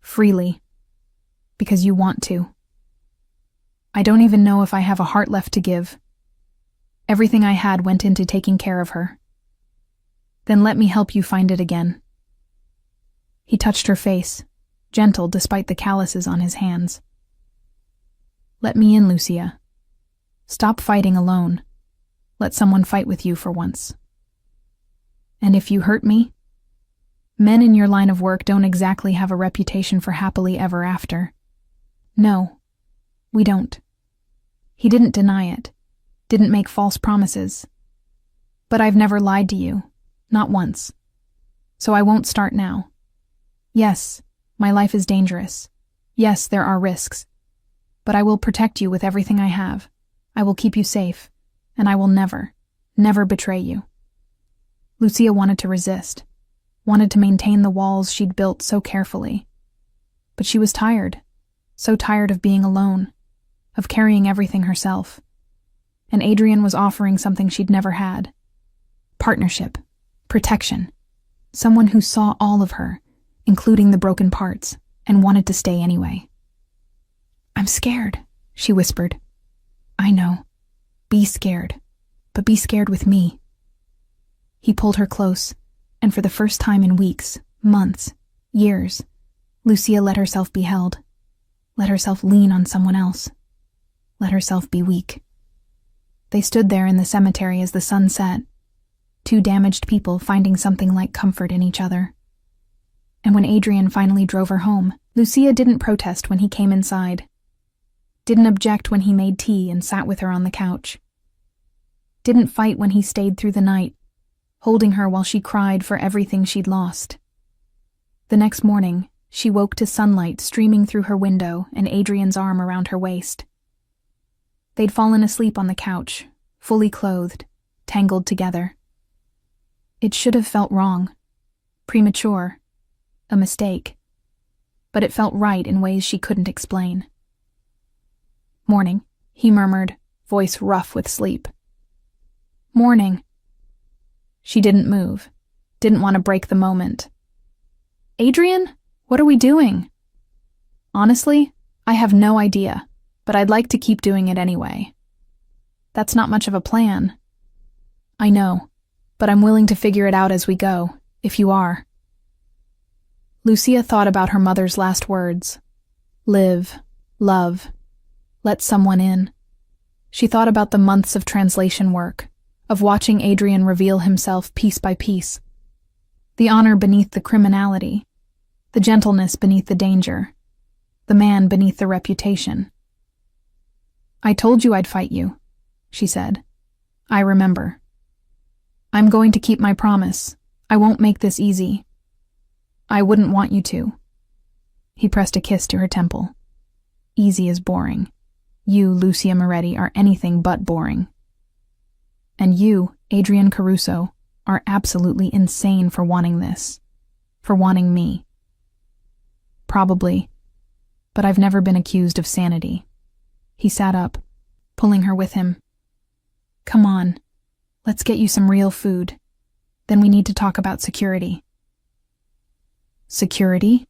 Freely. Because you want to. I don't even know if I have a heart left to give. Everything I had went into taking care of her. Then let me help you find it again." He touched her face, gentle despite the calluses on his hands. "Let me in, Lucia. Stop fighting alone. Let someone fight with you for once. And if you hurt me, men in your line of work don't exactly have a reputation for happily ever after. No, we don't." He didn't deny it, didn't make false promises. "But I've never lied to you. Not once. So I won't start now. Yes, my life is dangerous. Yes, there are risks. But I will protect you with everything I have. I will keep you safe. And I will never, never betray you." Lucia wanted to resist, wanted to maintain the walls she'd built so carefully. But she was tired, so tired of being alone, of carrying everything herself. And Adrian was offering something she'd never had. Partnership. Protection. Someone who saw all of her, including the broken parts, and wanted to stay anyway. "I'm scared," she whispered. "I know. Be scared. But be scared with me." He pulled her close, and for the first time in weeks, months, years, Lucia let herself be held. Let herself lean on someone else. Let herself be weak. They stood there in the cemetery as the sun set. Two damaged people finding something like comfort in each other. And when Adrian finally drove her home, Lucia didn't protest when he came inside. Didn't object when he made tea and sat with her on the couch. Didn't fight when he stayed through the night, holding her while she cried for everything she'd lost. The next morning, she woke to sunlight streaming through her window and Adrian's arm around her waist. They'd fallen asleep on the couch, fully clothed, tangled together. It should have felt wrong, premature, a mistake, but it felt right in ways she couldn't explain. "Morning," he murmured, voice rough with sleep. "Morning." She didn't move, didn't want to break the moment. "Adrian, what are we doing?" "Honestly, I have no idea, but I'd like to keep doing it anyway." "That's not much of a plan." "I know. But I'm willing to figure it out as we go, if you are." Lucia thought about her mother's last words. Live, love, let someone in. She thought about the months of translation work, of watching Adrian reveal himself piece by piece. The honor beneath the criminality, the gentleness beneath the danger, the man beneath the reputation. "I told you I'd fight you. she said. I remember. I'm going to keep my promise. I won't make this easy. I wouldn't want you to. He pressed a kiss to her temple. Easy is boring. You, Lucia Moretti, are anything but boring. And you, Adrian Caruso, are absolutely insane for wanting this. For wanting me. Probably. But I've never been accused of sanity. He sat up, pulling her with him. Come on, let's get you some real food. Then we need to talk about security. Security?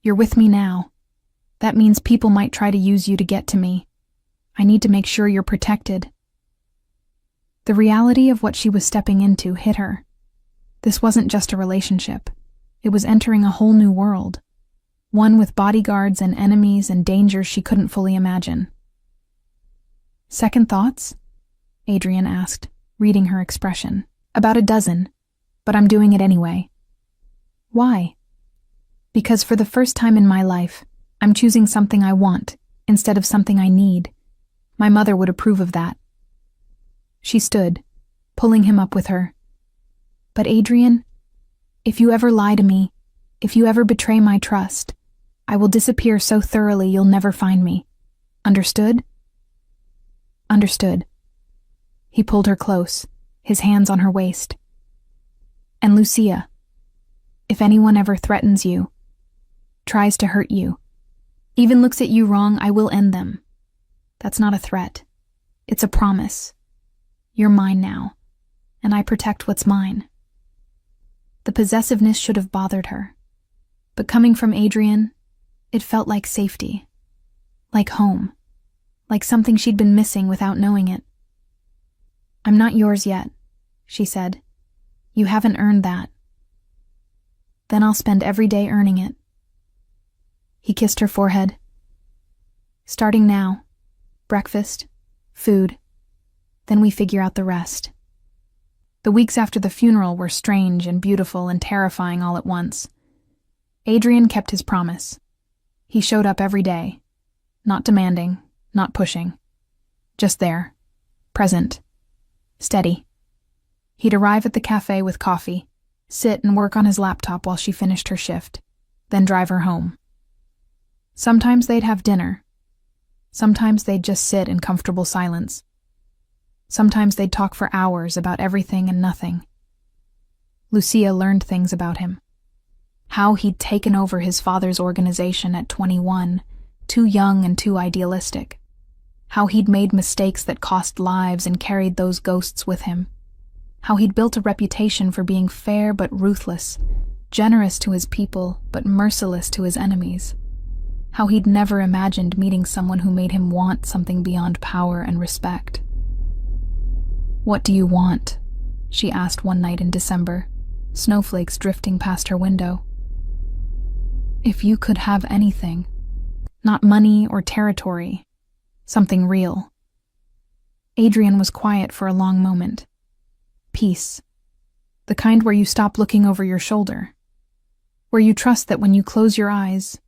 You're with me now. That means people might try to use you to get to me. I need to make sure you're protected. The reality of what she was stepping into hit her. This wasn't just a relationship. It was entering a whole new world. One with bodyguards and enemies and dangers she couldn't fully imagine. Second thoughts? Adrian asked, reading her expression. About a dozen, but I'm doing it anyway. Why? Because for the first time in my life, I'm choosing something I want instead of something I need. My mother would approve of that. She stood, pulling him up with her. But Adrian, if you ever lie to me, if you ever betray my trust, I will disappear so thoroughly you'll never find me. Understood? Understood. He pulled her close, his hands on her waist. And Lucia, if anyone ever threatens you, tries to hurt you, even looks at you wrong, I will end them. That's not a threat. It's a promise. You're mine now, and I protect what's mine. The possessiveness should have bothered her, but coming from Adrian, it felt like safety, like home, like something she'd been missing without knowing it. I'm not yours yet, she said. You haven't earned that. Then I'll spend every day earning it. He kissed her forehead. Starting now, breakfast, food, then we figure out the rest. The weeks after the funeral were strange and beautiful and terrifying all at once. Adrian kept his promise. He showed up every day, not demanding, not pushing. Just there, present, steady. He'd arrive at the cafe with coffee, sit and work on his laptop while she finished her shift, then drive her home. Sometimes they'd have dinner. Sometimes they'd just sit in comfortable silence. Sometimes they'd talk for hours about everything and nothing. Lucia learned things about him. How he'd taken over his father's organization at 21, too young and too idealistic. How he'd made mistakes that cost lives and carried those ghosts with him. How he'd built a reputation for being fair but ruthless, generous to his people but merciless to his enemies. How he'd never imagined meeting someone who made him want something beyond power and respect. What do you want? She asked one night in December, snowflakes drifting past her window. If you could have anything, not money or territory, something real. Adrian was quiet for a long moment. Peace. The kind where you stop looking over your shoulder. Where you trust that when you close your eyes,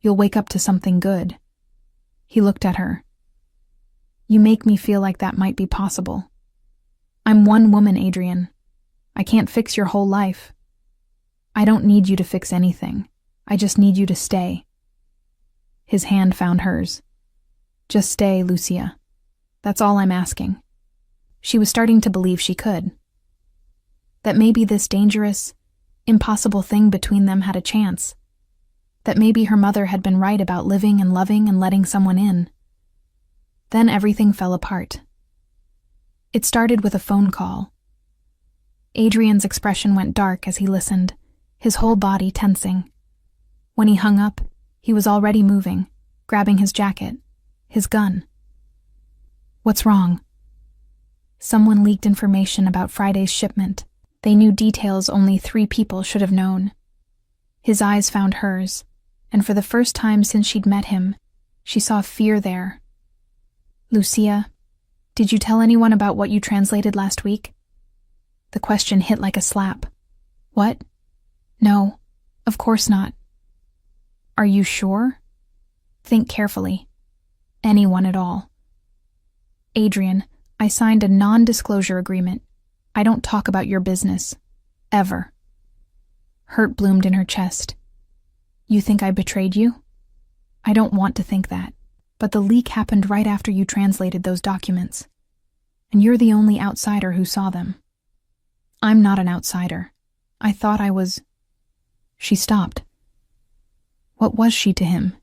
you'll wake up to something good. He looked at her. You make me feel like that might be possible. I'm one woman, Adrian. I can't fix your whole life. I don't need you to fix anything. I just need you to stay. His hand found hers. Just stay, Lucia. That's all I'm asking. She was starting to believe she could. That maybe this dangerous, impossible thing between them had a chance. That maybe her mother had been right about living and loving and letting someone in. Then everything fell apart. It started with a phone call. Adrian's expression went dark as he listened, his whole body tensing. When he hung up, he was already moving, grabbing his jacket, his gun. What's wrong? Someone leaked information about Friday's shipment. They knew details only 3 people should have known. His eyes found hers, and for the first time since she'd met him, she saw fear there. Lucia, did you tell anyone about what you translated last week? The question hit like a slap. What? No, of course not. Are you sure? Think carefully. Anyone at all. Adrian, I signed a non-disclosure agreement. I don't talk about your business. Ever. Hurt bloomed in her chest. You think I betrayed you? I don't want to think that, but the leak happened right after you translated those documents. And you're the only outsider who saw them. I'm not an outsider. I thought I was... She stopped. What was she to him?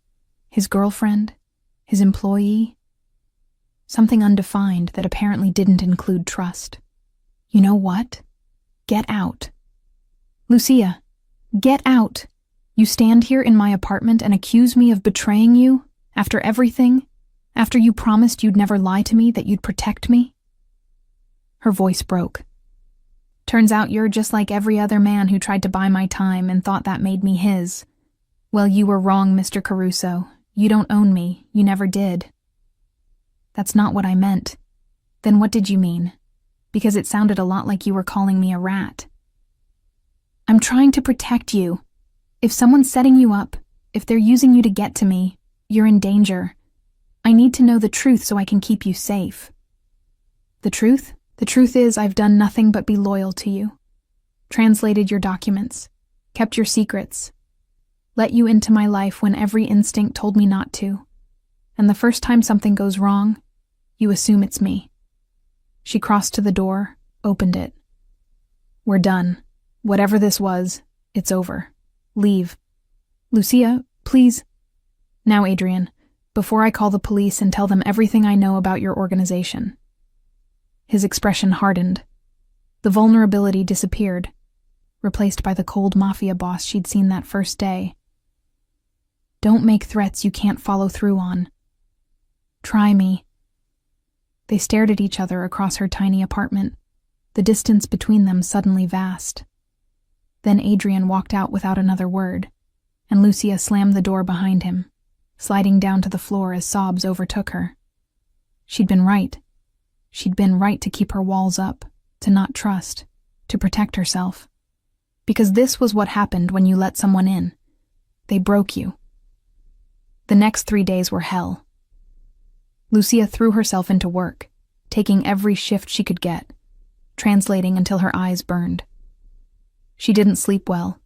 His girlfriend? His employee? Something undefined that apparently didn't include trust. You know what? Get out. Lucia, get out. You stand here in my apartment and accuse me of betraying you? After everything? After you promised you'd never lie to me, that you'd protect me? Her voice broke. Turns out you're just like every other man who tried to buy my time and thought that made me his. Well, you were wrong, Mr. Caruso. You don't own me. You never did. That's not what I meant. Then what did you mean? Because it sounded a lot like you were calling me a rat. I'm trying to protect you. If someone's setting you up, if they're using you to get to me, you're in danger. I need to know the truth so I can keep you safe. The truth? The truth is I've done nothing but be loyal to you. Translated your documents, kept your secrets, let you into my life when every instinct told me not to. And the first time something goes wrong, you assume it's me. She crossed to the door, opened it. We're done. Whatever this was, it's over. Leave. Lucia, please. Now, Adrian, before I call the police and tell them everything I know about your organization. His expression hardened. The vulnerability disappeared, replaced by the cold Mafia boss she'd seen that first day. Don't make threats you can't follow through on. Try me. They stared at each other across her tiny apartment, the distance between them suddenly vast. Then Adrian walked out without another word, and Lucia slammed the door behind him, sliding down to the floor as sobs overtook her. She'd been right. She'd been right to keep her walls up, to not trust, to protect herself. Because this was what happened when you let someone in. They broke you. The next 3 days were hell. Lucia threw herself into work, taking every shift she could get, translating until her eyes burned. She didn't sleep well,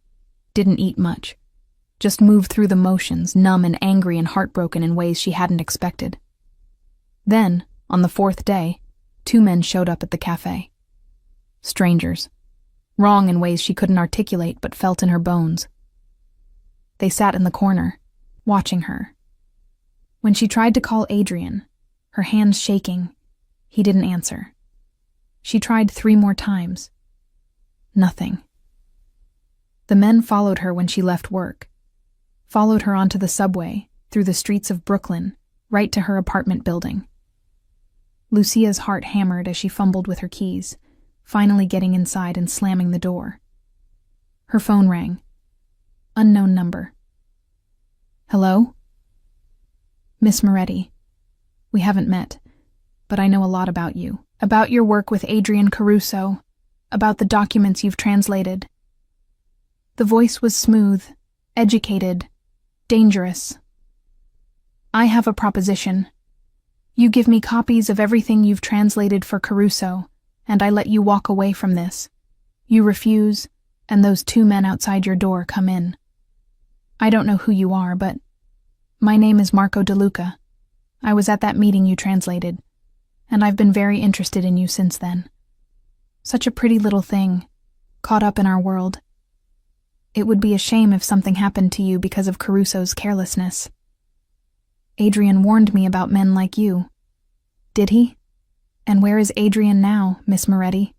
didn't eat much, just moved through the motions, numb and angry and heartbroken in ways she hadn't expected. Then, on the 4th day, 2 men showed up at the cafe. Strangers. Wrong in ways she couldn't articulate but felt in her bones. They sat in the corner, watching her. When she tried to call Adrian, her hands shaking, he didn't answer. She tried 3 more times. Nothing. The men followed her when she left work, followed her onto the subway, through the streets of Brooklyn, right to her apartment building. Lucia's heart hammered as she fumbled with her keys, finally getting inside and slamming the door. Her phone rang. Unknown number. Hello? Miss Moretti. We haven't met, but I know a lot about you. About your work with Adrian Caruso. About the documents you've translated. The voice was smooth, educated, dangerous. I have a proposition. You give me copies of everything you've translated for Caruso, and I let you walk away from this. You refuse, and those 2 men outside your door come in. I don't know who you are, but my name is Marco DeLuca. I was at that meeting you translated, and I've been very interested in you since then. Such a pretty little thing, caught up in our world. It would be a shame if something happened to you because of Caruso's carelessness. Adrian warned me about men like you. Did he? And where is Adrian now, Miss Moretti?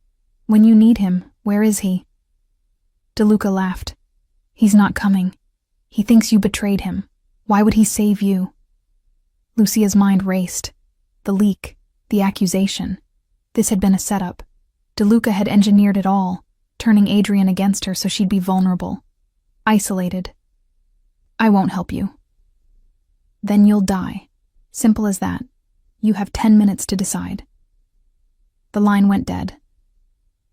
When you need him, where is he? DeLuca laughed. He's not coming. He thinks you betrayed him. Why would he save you? Lucia's mind raced. The leak, the accusation. This had been a setup. DeLuca had engineered it all, turning Adrian against her so she'd be vulnerable, isolated. I won't help you. Then you'll die. Simple as that. You have 10 minutes to decide. The line went dead.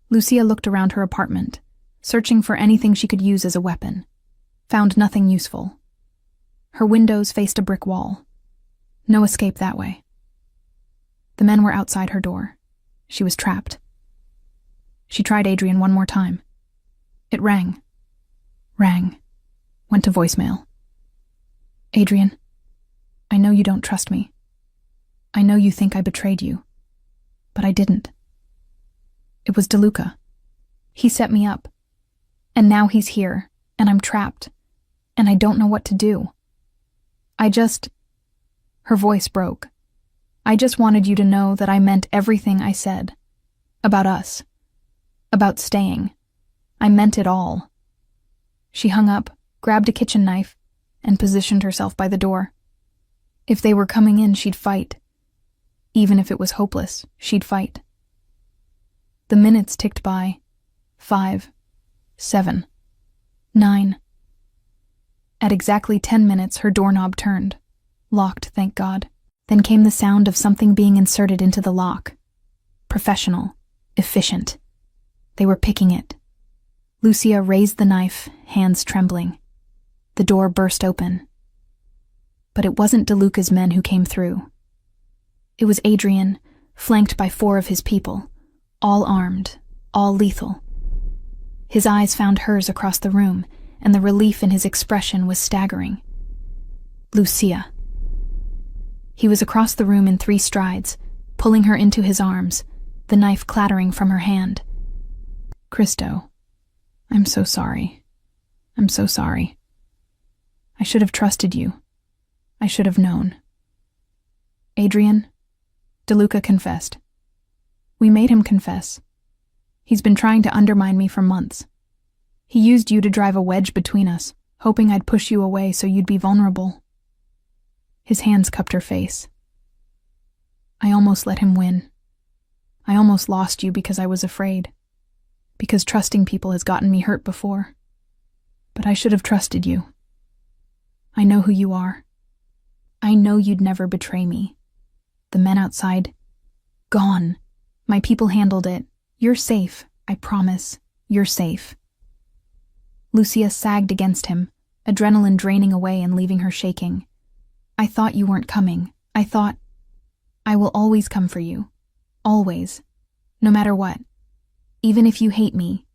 Lucia looked around her apartment, searching for anything she could use as a weapon. Found nothing useful. Her windows faced a brick wall. No escape that way. The men were outside her door. She was trapped. She tried Adrian one more time. It rang. Went to voicemail. Adrian, I know you don't trust me. I know you think I betrayed you. But I didn't. It was DeLuca. He set me up. And now he's here, and I'm trapped. And I don't know what to do. Her voice broke. I just wanted you to know that I meant everything I said. About us. About staying. I meant it all. She hung up, grabbed a kitchen knife, and positioned herself by the door. If they were coming in, she'd fight. Even if it was hopeless, she'd fight. The minutes ticked by. 5, 7, 9. At exactly 10 minutes, her doorknob turned. Locked, thank God. Then came the sound of something being inserted into the lock. Professional. Efficient. They were picking it. Lucia raised the knife, hands trembling. The door burst open. But it wasn't DeLuca's men who came through. It was Adrian, flanked by 4 of his people, all armed, all lethal. His eyes found hers across the room, and the relief in his expression was staggering. Lucia. He was across the room in 3 strides, pulling her into his arms, the knife clattering from her hand. Christo, I'm so sorry. I'm so sorry. I should have trusted you. I should have known. Adrian, DeLuca confessed. We made him confess. He's been trying to undermine me for months. He used you to drive a wedge between us, hoping I'd push you away so you'd be vulnerable. His hands cupped her face. I almost let him win. I almost lost you because I was afraid. Because trusting people has gotten me hurt before. But I should have trusted you. I know who you are. I know you'd never betray me. The men outside, gone. My people handled it. You're safe, I promise. You're safe. Lucia sagged against him, adrenaline draining away and leaving her shaking. I thought you weren't coming. I will always come for you. Always. No matter what. Even if you hate me,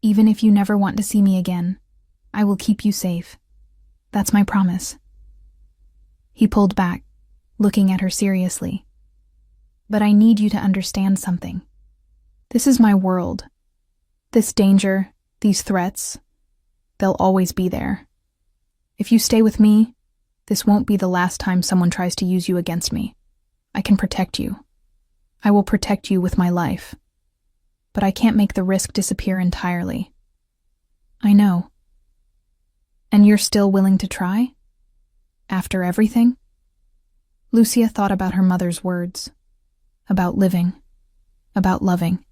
even if you never want to see me again, I will keep you safe. That's my promise. He pulled back, looking at her seriously. But I need you to understand something. This is my world. This danger, these threats, they'll always be there. If you stay with me, this won't be the last time someone tries to use you against me. I can protect you. I will protect you with my life. But I can't make the risk disappear entirely. I know. And you're still willing to try? After everything? Lucia thought about her mother's words. About living. About loving.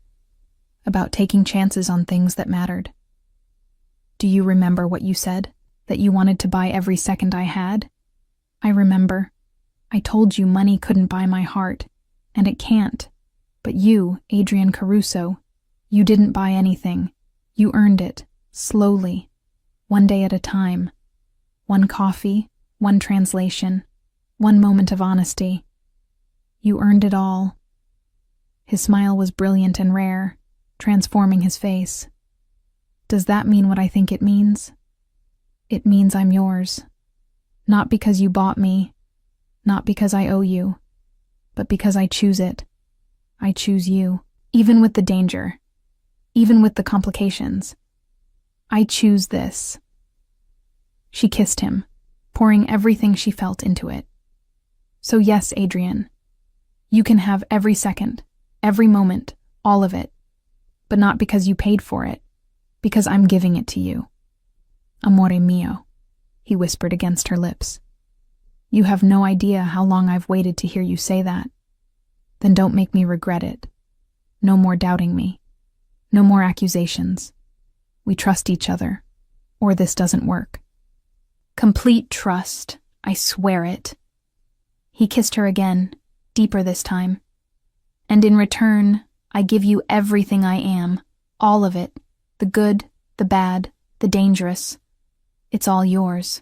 About taking chances on things that mattered. Do you remember what you said? That you wanted to buy every second I had? I remember. I told you money couldn't buy my heart. And it can't. But you, Adrian Caruso, you didn't buy anything. You earned it, slowly, one day at a time. One coffee, one translation, one moment of honesty. You earned it all. His smile was brilliant and rare, transforming his face. Does that mean what I think it means? It means I'm yours. Not because you bought me, not because I owe you, but because I choose it. I choose you, even with the danger, even with the complications. I choose this. She kissed him, pouring everything she felt into it. So yes, Adrian, you can have every second, every moment, all of it, but not because you paid for it, because I'm giving it to you. Amore mio, he whispered against her lips. You have no idea how long I've waited to hear you say that. Then don't make me regret it. No more doubting me. No more accusations. We trust each other, or this doesn't work. Complete trust, I swear it. He kissed her again, deeper this time. And in return, I give you everything I am, all of it, the good, the bad, the dangerous. It's all yours.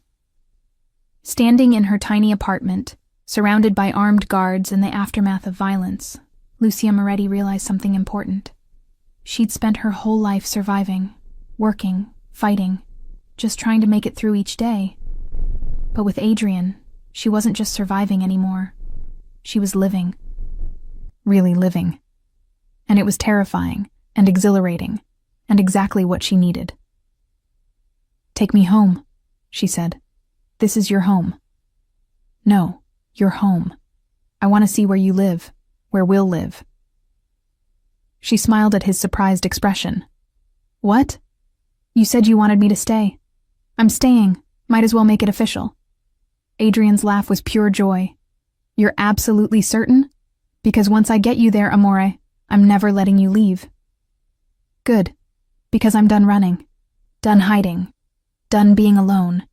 Standing in her tiny apartment, Surrounded by armed guards in the aftermath of violence, Lucia Moretti realized something important. She'd spent her whole life surviving, working, fighting, just trying to make it through each day. But with Adrian, she wasn't just surviving anymore. She was living. Really living. And it was terrifying and exhilarating, and exactly what she needed. "Take me home," she said. "This is your home." "No, your home. I want to see where you live, where we'll live." She smiled at his surprised expression. "What? You said you wanted me to stay. I'm staying. Might as well make it official." Adrian's laugh was pure joy. "You're absolutely certain? Because once I get you there, Amore, I'm never letting you leave." "Good. Because I'm done running. Done hiding. Done being alone."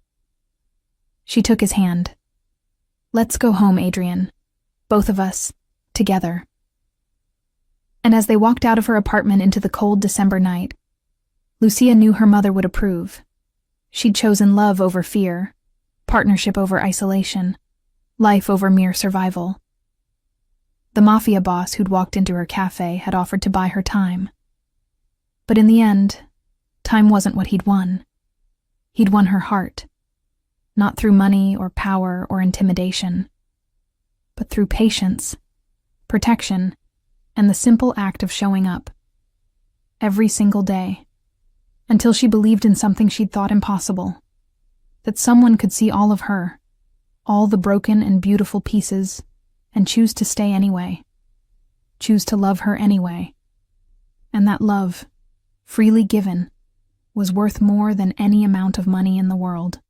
She took his hand. "Let's go home, Adrian. Both of us. Together." And as they walked out of her apartment into the cold December night, Lucia knew her mother would approve. She'd chosen love over fear, partnership over isolation, life over mere survival. The Mafia boss who'd walked into her cafe had offered to buy her time. But in the end, time wasn't what he'd won. He'd won her heart. Not through money or power or intimidation, but through patience, protection, and the simple act of showing up. Every single day. Until she believed in something she'd thought impossible. That someone could see all of her, all the broken and beautiful pieces, and choose to stay anyway. Choose to love her anyway. And that love, freely given, was worth more than any amount of money in the world.